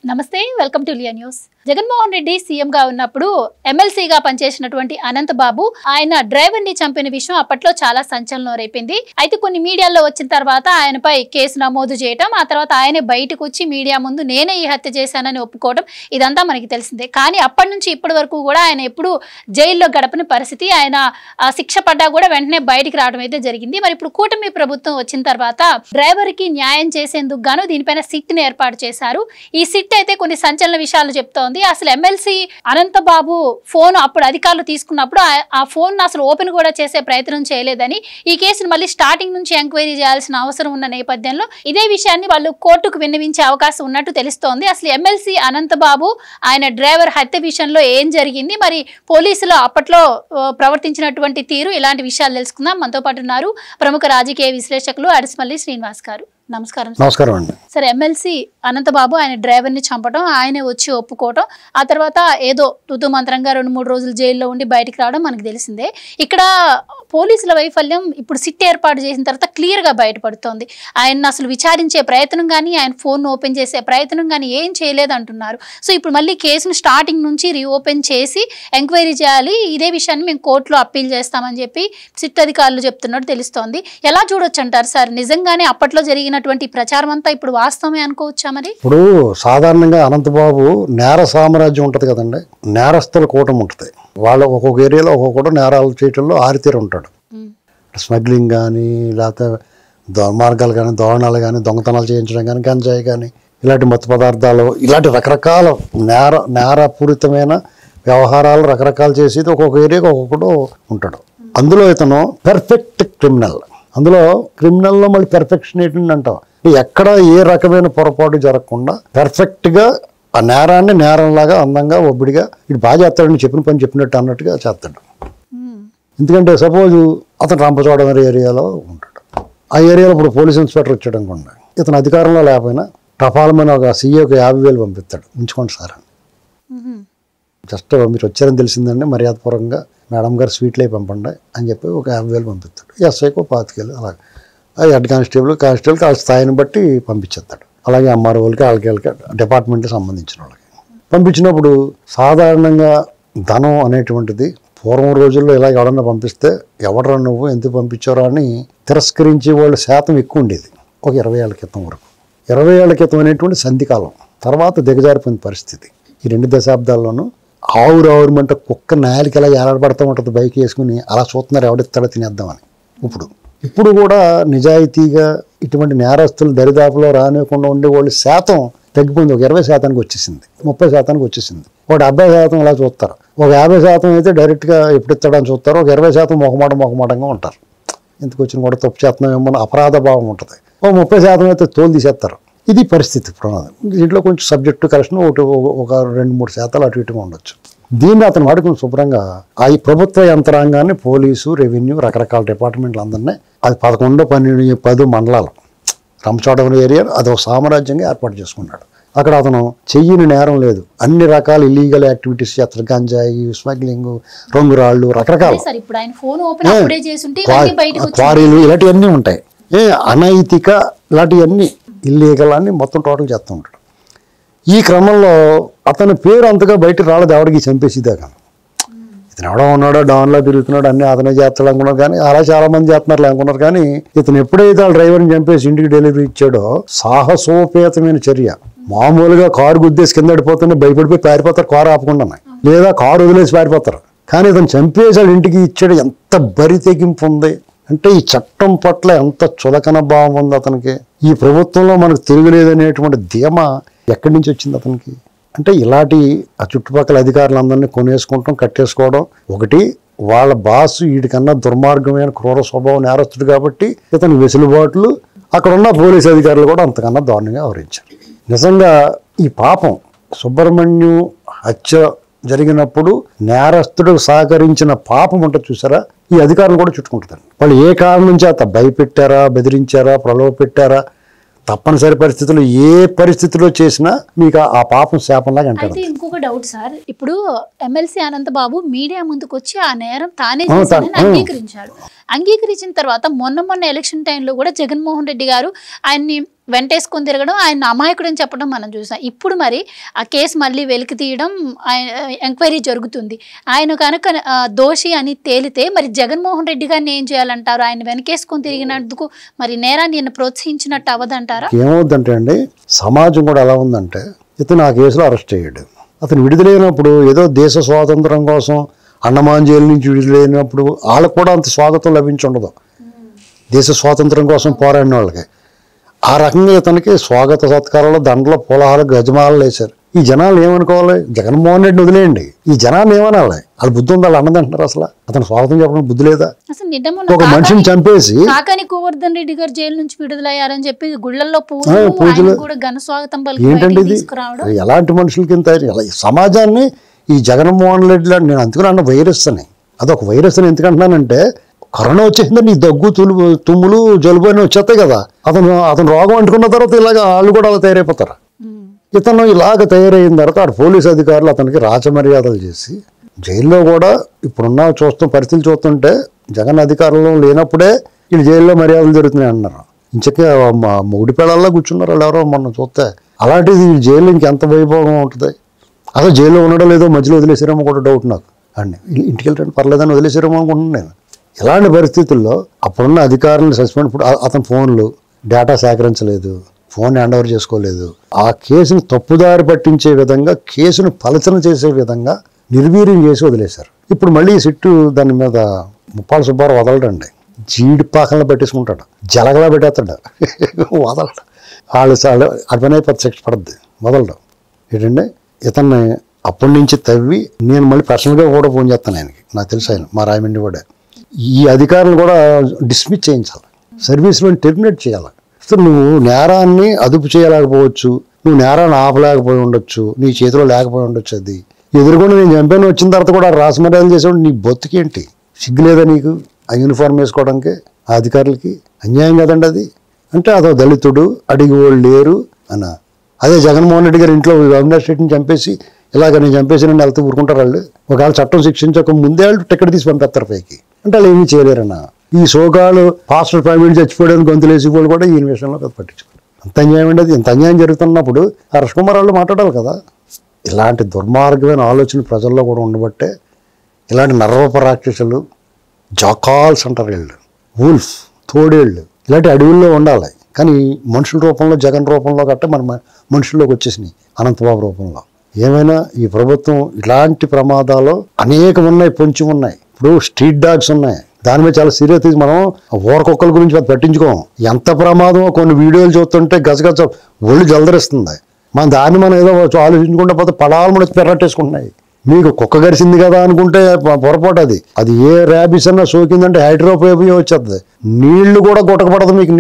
నమస్తే welcome to Liya news. Jaganmohan Reddy CM గా ఉన్నప్పుడు ఎమ్మెల్సీగా పనిచేసినటువంటి అనంత బాబు ఆయన డ్రైవర్ ని చంపిన విషయం అప్పట్లో చాలా సంచలనం రేపింది. అయితే కొన్ని మీడియాలో వచ్చిన తర్వాత ఆయనపై కేసు నమోదు చేయటం, ఆ తర్వాత ఆయనే బయటకు వచ్చి మీడియా ముందు నేనే ఈ హత్య చేశానని ఒప్పుకోవడం ఇదంతా మనకి తెలిసిందే. కానీ అప్పటి నుంచి ఇప్పటి వరకు కూడా ఆయన ఎప్పుడు జైల్లో గడపని పరిస్థితి, ఆయన శిక్ష పడ్డా కూడా వెంటనే బయటికి రావడం అయితే జరిగింది. మరి ఇప్పుడు కూటమి ప్రభుత్వం వచ్చిన తర్వాత డ్రైవర్ కి న్యాయం చేసేందుకు గాను దీనిపైన సిట్ ని ఏర్పాటు చేశారు. ఈ సిట్ అయితే కొన్ని సంచలన విషయాలు చెప్తోంది. అసలు ఎమ్మెల్సీ అనంత బాబు ఫోన్ అప్పుడు అధికారులు తీసుకున్నప్పుడు ఆ ఫోన్ అసలు ఓపెన్ కూడా చేసే ప్రయత్నం చేయలేదని, ఈ కేసును మళ్ళీ స్టార్టింగ్ నుంచి ఎంక్వైరీ చేయాల్సిన అవసరం ఉన్న నేపథ్యంలో ఇదే విషయాన్ని వాళ్ళు కోర్టుకు విన్నవించే అవకాశం ఉన్నట్టు తెలుస్తోంది. అసలు ఎమ్మెల్సీ అనంత బాబు ఆయన డ్రైవర్ హత్య విషయంలో ఏం జరిగింది, మరి పోలీసులు అప్పట్లో ప్రవర్తించినటువంటి తీరు, ఇలాంటి విషయాలు తెలుసుకుందాం. మనతో పాటు ఉన్నారు ప్రముఖ రాజకీయ విశ్లేషకులు అడిస్మల్లి శ్రీనివాస్ గారు. నమస్కారం. నమస్కారం అండి. సరే, ఎమ్మెల్సీ అనంతబాబు ఆయన డ్రైవర్ని చంపడం, ఆయనే వచ్చి ఒప్పుకోవటం, ఆ తర్వాత ఏదో తుతు మంత్రంగా 2-3 రోజులు జైల్లో ఉండి బయటికి రావడం మనకు తెలిసిందే. ఇక్కడ పోలీసుల వైఫల్యం ఇప్పుడు సిట్ ఏర్పాటు చేసిన తర్వాత క్లియర్గా బయటపడుతోంది. ఆయన అసలు విచారించే ప్రయత్నం కానీ, ఆయన ఫోన్ ఓపెన్ చేసే ప్రయత్నం కానీ ఏం చేయలేదు అంటున్నారు. సో ఇప్పుడు మళ్ళీ కేసును స్టార్టింగ్ నుంచి రీఓపెన్ చేసి ఎంక్వైరీ చేయాలి, ఇదే విషయాన్ని మేము కోర్టులో అప్పీల్ చేస్తామని చెప్పి సిట్ అధికారులు చెప్తున్నట్టు తెలుస్తోంది. ఎలా చూడొచ్చు అంటారు సార్? నిజంగానే అప్పట్లో జరిగినటువంటి ప్రచారం అంతా ఇప్పుడు వాస్తవమే అనుకోవచ్చా? మరి ఇప్పుడు సాధారణంగా అనంతబాబు నేర సామ్రాజ్యం ఉంటుంది కదండి, నేరస్తుల కూటమి ఉంటుంది. వాళ్ళు ఒక్కొక్క ఏరియాలో ఒక్కొక్కటి నేరాలు చేయటంలో ఆరితేరు ఉంటాడు. స్మగ్లింగ్ కానీ, లేకపోతే దుర్మార్గాలు కానీ, దోరణాలు కానీ, దొంగతనాలు చేయించడం కానీ, గంజాయి కానీ, ఇలాంటి మత్తు పదార్థాలు, ఇలాంటి రకరకాల నేరపూరితమైన వ్యవహారాలు రకరకాలు చేసేది ఒక్కొక్క ఏరియాకి ఒక్కొక్కడు ఉంటాడు. అందులో ఇతను పెర్ఫెక్ట్ క్రిమినల్. అందులో క్రిమినల్లో మళ్ళీ పెర్ఫెక్షన్ ఏంటంటే అంటాం, ఎక్కడ ఏ రకమైన పొరపాటు జరగకుండా పెర్ఫెక్ట్గా ఆ నేరాన్ని నేరంలాగా అందంగా ఒబ్బిడిగా ఇటు బాగా చేస్తాడని చెప్పిన పని చెప్పినట్టు అన్నట్టుగా చేస్తాడు. ఎందుకంటే సపోజ్ అతను రంపచోడవరం ఏరియాలో ఉంటాడు. ఆ ఏరియాలో ఇప్పుడు పోలీస్ ఇన్స్పెక్టర్ వచ్చాడు అనుకోండి, ఇతను అధికారంలో లేకపోయినా టపాలమైన ఒక సీఏకి 50,000 పంపిస్తాడు, ఉంచుకోండి సార్ అని. జస్ట్ మీరు వచ్చారని తెలిసిందండి, మర్యాదపూర్వకంగా మేడం గారు స్వీట్లు అయి పంపండి అని చెప్పి ఒక 50,000 పంపిస్తాడు. ఎస్ఐకి 25,000 అలాగే హెడ్ కానిస్టేబుల్ వాళ్ళ స్థాయిని బట్టి పంపించేస్తాడు. అలాగే ఎంఆర్ఓ వాళ్ళకి డిపార్ట్మెంట్కి సంబంధించిన వాళ్ళకి పంపించినప్పుడు సాధారణంగా ధనం అనేటువంటిది పూర్వం రోజుల్లో ఇలా ఎవరన్నా పంపిస్తే ఎవడరా నువ్వు ఎందుకు పంపించారో అని తిరస్కరించే వాళ్ళ శాతం ఎక్కువ ఉండేది. ఒక 20 ఏళ్ల క్రితం వరకు. 20 ఏళ్ల క్రితం అనేటువంటి సంధికాలం తర్వాత దిగజారిపోయిన పరిస్థితి. ఈ 2 దశాబ్దాల్లోనూ ఆవురావురమంట కుక్క నాయలకి ఎలా ఏలాడబడుతూ ఉంటుంది బైక్ వేసుకుని, అలా చూస్తున్నారు ఎవడిస్తాడో తినేద్దామని. ఇప్పుడు కూడా నిజాయితీగా ఇటువంటి నేరస్తులు దరిదాపులో రానివ్వకుండా ఉండేవాళ్ళు శాతం తగ్గిపోయింది. ఒక 20% వచ్చేసింది, 30% వచ్చేసింది. ఒక 70% అలా చూస్తారు. ఒక 50% అయితే డైరెక్ట్గా ఎప్పుడు ఇస్తాడని చూస్తారు. ఒక 20% మొహమాటంగా ఉంటారు. ఎందుకు వచ్చిన కూడా తప్పు చేస్తున్నామేమో అపరాధ భావం ఉంటుంది. ఒక 30% అయితే తోలు తీసేస్తారు. ఇది పరిస్థితి ప్రమాదం. దీంట్లో కొంచెం సబ్జెక్టు కరెక్షన్ ఒక 2-3% అటు ఇటుగా ఉండొచ్చు. దీన్ని అతను వాడుకుని శుభ్రంగా ఈ ప్రభుత్వ యంత్రాంగాన్ని, పోలీసు, రెవెన్యూ, రకరకాల డిపార్ట్మెంట్లు అందరినీ, అది 11-12-10 మండలాలు రంపచోడవరం ఏరియా అది ఒక సామ్రాజ్యంగా ఏర్పాటు చేసుకున్నాడు. అక్కడ అతను చెయ్యని నేరం లేదు. అన్ని రకాల ఇల్లీగల్ యాక్టివిటీస్ చేస్తారు. గంజాయి, స్మగ్లింగ్, రంగురాళ్ళు, రకరకాల క్వారీలు ఇలాంటివన్నీ ఉంటాయి. అనైతిక ఇలాంటివన్నీ ఇల్లీగల్ అని మొత్తం టోటల్ చేస్తూ ఉంటాడు. ఈ క్రమంలో అతని పేరు అంతగా బయట రాలేదు ఎవరికి చంపేసేదాకా. ఇతను ఎవడో ఉన్నాడో డాన్లో తిరుగుతున్నాడు, అన్నీ అతనే చేస్తాడు అనుకున్నారు. కానీ అలా చాలా మంది చేస్తున్నారు అనుకున్నారు. కానీ ఇతను ఎప్పుడైతే ఆ డ్రైవర్ని చంపేసి ఇంటికి డెలివరీ ఇచ్చాడో సాహసోపేతమైన చర్య. మామూలుగా కారు గుద్దేసి కింద పడిపోతుంటే భయపడిపోయి పారిపోతారు, కారు ఆపకుండా, లేదా కారు వదిలేసి పారిపోతారు. కానీ ఇతను చంపేసాడు, ఇంటికి ఇచ్చాడు. ఎంత బరి తెగింపు ఉంది అంటే ఈ చట్టం పట్ల ఎంత చులకన భావం ఉంది అతనికి. ఈ ప్రభుత్వంలో మనకు తిరగలేదనేటువంటి ధీమా ఎక్కడి నుంచి వచ్చింది అతనికి? అంటే ఇలాంటి ఆ చుట్టుపక్కల అధికారులందరినీ కొనేసుకుంటాం, కట్టేసుకోవడం. ఒకటి, వాళ్ళ బాసు వీడికన్నా దుర్మార్గమైన క్రూర స్వభావం నేరస్తుడు కాబట్టి ఇతని వెసులుబాట్లు అక్కడ ఉన్న పోలీసు అధికారులు కూడా అంతకన్నా దారుణంగా వ్యవహరించారు. నిజంగా ఈ పాపం సుబ్రహ్మణ్యం హత్య జరిగినప్పుడు నేరస్తుడు సహకరించిన పాపం ఉంటుంది చూసారా, ఈ అధికారులు కూడా చుట్టుకుంటారు. వాళ్ళు ఏ కారణం చేత భయపెట్టారా, బెదిరించారా, ప్రలోభ పెట్టారా, తప్పనిసరి పరిస్థితుల్లో ఏ పరిస్థితిలో చేసినా మీకు ఆ పాపం శాపంలాగా అంటారు. ఇంకొకటి ఇంకొక డౌట్ సార్, ఇప్పుడు ఎమ్మెల్సీ అనంతబాబు మీడియా ముందుకు వచ్చి ఆ నేరం తానే చేశానని అంగీకరించాడు. అంగీకరించిన తర్వాత మొన్న ఎలక్షన్ టైంలో కూడా జగన్మోహన్ రెడ్డి గారు ఆయన్ని వెంటేసుకొని తిరగడం, ఆయన అమాయకుడని చెప్పడం మనం చూసాం. ఇప్పుడు మరి ఆ కేసు మళ్ళీ వెలికి తీయడం, ఎంక్వైరీ జరుగుతుంది. ఆయన కనుక దోషి అని తేలితే మరి జగన్మోహన్ రెడ్డి గారిని ఏం చేయాలంటారు? ఆయన వెనకేసుకొని తిరిగినందుకు మరి నేరాన్ని ఈయన ప్రోత్సహించినట్టు అవ్వదంటారా? ఏమవుద్దంటే అండి, సమాజం కూడా ఎలా ఉందంటే, ఇతను ఆ కేసులో అరెస్ట్ అయ్యాడు. అతను విడుదలైనప్పుడు ఏదో దేశ స్వాతంత్రం కోసం అండమాన్ జైలు నుంచి విడుదలైనప్పుడు వాళ్ళకు కూడా అంత స్వాగతం లభించి ఉండదు. దేశ స్వాతంత్రం కోసం పోరాడిన వాళ్ళకి ఆ రకంగా ఇతనికి స్వాగత సత్కారాలు, దండలు, పూలహాలు, గజమాలు వేశారు. ఈ జనాలు ఏమనుకోవాలి? జగన్మోహన్ రెడ్డిని వదిలేయండి, ఈ జనాలు ఏమనాలి? వాళ్ళ బుద్ధి ఉంది, వాళ్ళు అన్నదంటారు. అసలు అతను స్వాగతం చెప్పడం బుద్ధి లేదా? ఒక మనిషిని చంపేసి కాకాని గోవర్ధన్ రెడ్డి గారు జైలు నుంచి విడుదలయ్యారని చెప్పి గుళ్ళల్లో పూజలు కూడా ఘన స్వాగతం ఏంటండి ఇది? ఎలాంటి మనుషులకి ఇంత సమాజాన్ని ఈ జగన్మోహన్ రెడ్డి లాంటి, నేను అందుకని అన్న వైరస్ అని, అదొక వైరస్ అని ఎందుకంటున్నానంటే, కరోనా వచ్చేసిందంటే నీ దగ్గు, తుమ్ములు, జలుబు అని వచ్చేస్తాయి కదా. అతను రోగం అంటుకున్న తర్వాత ఇలాగ వాళ్ళు కూడా అలా తయారైపోతారు. ఇతను ఇలాగ తయారైన తర్వాత ఆ పోలీసు అధికారులు అతనికి రాచమర్యాదలు చేసి జైల్లో కూడా ఇప్పుడున్న పరిస్థితులు చూస్తుంటే జగన్ అధికారంలో లేనప్పుడే వీళ్ళు జైల్లో మర్యాదలు జరుగుతున్నాయి అన్నారు. ఇంచకే మొగుడి పేడల్లా కూర్చున్నారు వాళ్ళు ఎవరో మొన్న చూస్తే. అలాంటిది జైల్లో ఇంకెంత వైభవం ఉంటుంది? అసలు జైల్లో ఉండడం లేదో మధ్యలో వదిలేసారేమో కూడా డౌట్ నాకు. అండి ఇంటికి వెళ్ళండి పర్లేదని వదిలేసారేమో అనుకుంటున్నాను నేను. ఇలాంటి పరిస్థితుల్లో అప్పుడున్న అధికారులను సస్పెండ్, ఇప్పుడు అతని ఫోన్లు డేటా సేకరించలేదు, ఫోన్ హ్యాండ్ ఓవర్ చేసుకోలేదు. ఆ కేసును తప్పుదారి పట్టించే విధంగా, కేసును పలచన చేసే విధంగా నిర్వీర్యం చేసి వదిలేశారు. ఇప్పుడు మళ్ళీ సిట్టు దాని మీద ముప్పాళ్ళ సుబ్బారావు వదలడండి, జీడిపాకంలో పెట్టేసుకుంటాడు, జలగలా పెట్టేస్తాడు, వదలడు. వాళ్ళు అటుపైన శిక్ష పడుద్ది, వదలడం. ఏంటంటే ఇతన్ని అప్పటి నుంచి తవ్వి, నేను మళ్ళీ పర్సనల్గా కూడా ఫోన్ చేస్తాను ఆయనకి, నాకు తెలుసు ఆయన మా రాయమండ్రి కూడా. ఈ అధికారులు కూడా డిస్మిస్ చేయించాలి, సర్వీస్లో టెర్మినేట్ చేయాలి. అసలు నువ్వు నేరాన్ని అదుపు చేయలేకపోవచ్చు, నువ్వు నేరాన్ని ఆపలేకపోయి ఉండొచ్చు, నీ చేతిలో లేకపోయి ఉండొచ్చు. అది ఎదురుకుండా నేను చంపాను వచ్చిన తర్వాత కూడా రాసమర్యాదలు చేసేవాడు. నీ బొత్తుకేంటి? సిగ్గు లేదా నీకు? ఆ యూనిఫామ్ వేసుకోవడానికి ఆ అధికారులకి అన్యాయం కదండి అది. అంటే అదో దళితుడు, అడిగి వాళ్ళు లేరు అన్న. అదే జగన్మోహన్ రెడ్డి గారి ఇంట్లో అవినాష్ రెడ్డిని చంపేసి ఇలాగ నేను చంపేసి వెళ్తూ ఊరుకుంటారు వాళ్ళు. ఒకవేళ చట్టం శిక్షించక ముందే వాళ్ళు టికెట్ తీసి పంపిస్తారు పైకి. అంటే వాళ్ళు ఏమీ చేయలేరన్న. ఈ సోకాలు పాస్టర్ ప్రైవేట్ చచ్చిపోయాడని గొంతులేసి వాళ్ళు కూడా ఈ విషయంలో కదా పట్టించుకోరు. అంత అన్యాయం అండి అది. ఇంత అన్యాయం జరుగుతున్నప్పుడు హర్ష్ కుమార్ వాళ్ళు మాట్లాడాలి కదా. ఇలాంటి దుర్మార్గమైన ఆలోచన ప్రజల్లో కూడా ఉండబట్టే ఇలాంటి నర్వప రాక్షసులు, జాకాల్స్ అంటారు వీళ్ళు, వూల్ఫ్, తోడేళ్ళు ఇలాంటి అడవుల్లో ఉండాలి. కానీ మనుషుల రూపంలో, జగన్ రూపంలో గట్ట మన మనుషుల్లోకి వచ్చేసినాయి, అనంతబాబు రూపంలో. ఏమైనా ఈ ప్రభుత్వం ఇలాంటి ప్రమాదాలు అనేకం ఉన్నాయి, పొంచి ఉన్నాయి. ఇప్పుడు స్ట్రీట్ డాగ్స్ ఉన్నాయి, దాని మీద చాలా సీరియస్ తీసి మనం ఊరకొక్కల గురించి పట్టించుకోం. ఎంత ప్రమాదమో కొన్ని వీడియోలు చూస్తుంటే గజగజ ఒళ్ళు జలదరిస్తుంది. మనం ఏదో ఆలోచించుకుంటే పోతే పడాలు మన పెరట్టేసుకుంటున్నాయి. మీకు కుక్క గరిచింది కదా అనుకుంటే పొరపాటు. అది ఏ ర్యాబిస్ అన్నా సోకిందంటే హైడ్రోఫోబియా వచ్చేస్తుంది. నీళ్లు కూడా గుట్టకపడదు మీకు.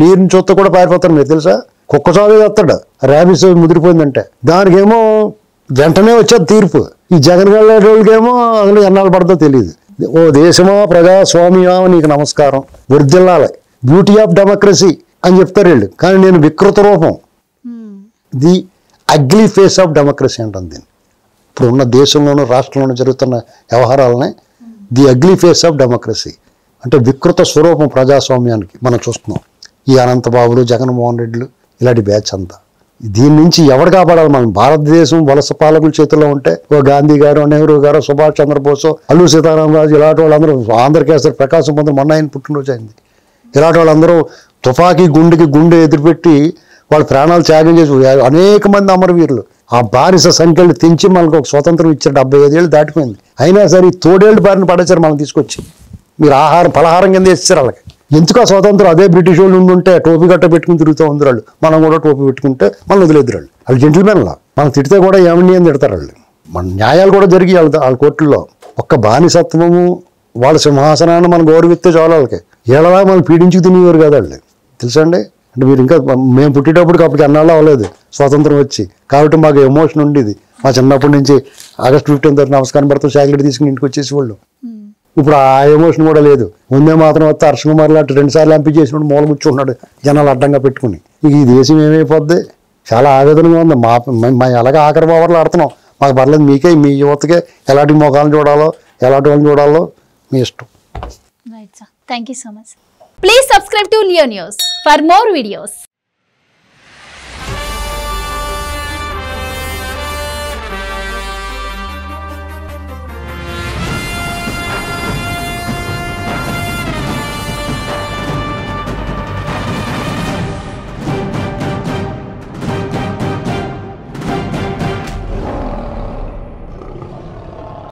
నీరుని చూస్తే కూడా పారిపోతారు. మీకు తెలుసా? కుక్క చాలు చేస్తాడు ర్యాబిస్ ముదిరిపోయిందంటే. దానికేమో వెంటనే వచ్చేది తీర్పు. ఈ జగన్ వాళ్ళకేమో అసలు ఎన్నాళ్ళు పడదో తెలియదు. ఓ దేశమా, ప్రజాస్వామ్యమా, నీకు నమస్కారం, వర్ధిల్లాలి, బ్యూటీ ఆఫ్ డెమోక్రసీ అని చెప్తారు వీళ్ళు. కానీ నేను వికృత రూపం, the ugly face of democracy అంటాను దీన్ని. ఇప్పుడు ఉన్న దేశంలోనూ రాష్ట్రంలోనూ జరుగుతున్న వ్యవహారాలనే the ugly face of democracy అంటే వికృత స్వరూపం ప్రజాస్వామ్యానికి మనం చూస్తున్నాం. ఈ అనంతబాబులు, జగన్మోహన్ రెడ్డిలు, ఇలాంటి బ్యాచ్ అంతా. దీని నుంచి ఎవరు కాపాడాలి? మనం భారతదేశం వలస పాలకుల చేతుల్లో ఉంటే ఓ గాంధీ గారు, నెహ్రూ గారు, సుభాష్ చంద్రబోస్, అల్లు సీతారామరాజు ఇలాంటి వాళ్ళందరూ, ఆంధ్రకేసరి ప్రకాశం పొందిన మొన్న ఆయన పుట్టినరోజు అయింది. ఇలాంటి వాళ్ళందరూ తుపాకీ గుండె ఎదురుపెట్టి వాళ్ళు ప్రాణాలు త్యాగం చేసి అనేక మంది అమరవీరులు. ఆ బానిస సంఖ్యలు తెంచి మనకు ఒక స్వతంత్రం ఇచ్చారు. 75 ఏళ్ళు దాటిపోయింది. అయినా సరే తోడేళ్ళు బారిన పడేశారు మనం తీసుకొచ్చి. మీరు పలహారం కింద వేసేసారు వాళ్ళకి. ఎందుకు ఆ స్వాతంత్రం? అదే బ్రిటిష్ వాళ్ళు ఉండుంటే టోపీ గట్ట పెట్టుకుని తిరుగుతూ ఉంది వాళ్ళు. మనం కూడా టోపీ పెట్టుకుంటే మనం వదిలేద్దరు వాళ్ళు. వాళ్ళు జెంటిల్మెన్లా. మనం తిడితే కూడా ఏమని అని తిడతారు వాళ్ళు. మన న్యాయాలు కూడా జరిగి వాళ్ళ కోర్టుల్లో. ఒక్క బానిసత్వము, వాళ్ళ సింహాసనాన్ని మనం గౌరవిస్తే చాలు వాళ్ళకి. ఏళ్ళలా మనం పీడించుకు తినేవారు కదా వాళ్ళు. తెలుసా అండి? అంటే మీరు ఇంకా మేము పుట్టేటప్పటికి అప్పటికి అన్నాళ్ళు అవ్వలేదు స్వాతంత్రం వచ్చి. కాబట్టి మాకు ఎమోషన్ ఉండేది. మా చిన్నప్పటి నుంచి ఆగస్టు 15 నమస్కారం పెడతాం, చాక్లెట్ తీసుకుని ఇంటికి వచ్చేసి వాళ్ళు. ఇప్పుడు ఆ ఎమోషన్ కూడా లేదు. ముందే మాత్రం వస్తే హర్ష్ కుమార్ లాంటి 2 సార్లు ఎంపీ చేసినప్పుడు మూల కూర్చుంటున్నాడు జనాలు అడ్డంగా పెట్టుకుని. ఇక ఈ దేశం ఏమైపోద్ది? చాలా ఆవేదనగా ఉంది. మా ఎలాగ ఆఖరి ఓవర్లు ఆడుతున్నాం. మాకు పర్లేదు, మీకే మీ యువతకే ఎలాంటి మొఖాలను చూడాలో ఎలాంటి వాళ్ళని చూడాలో మీ ఇష్టం. Right sir, thank you so much. Please subscribe to Leo news for more videos.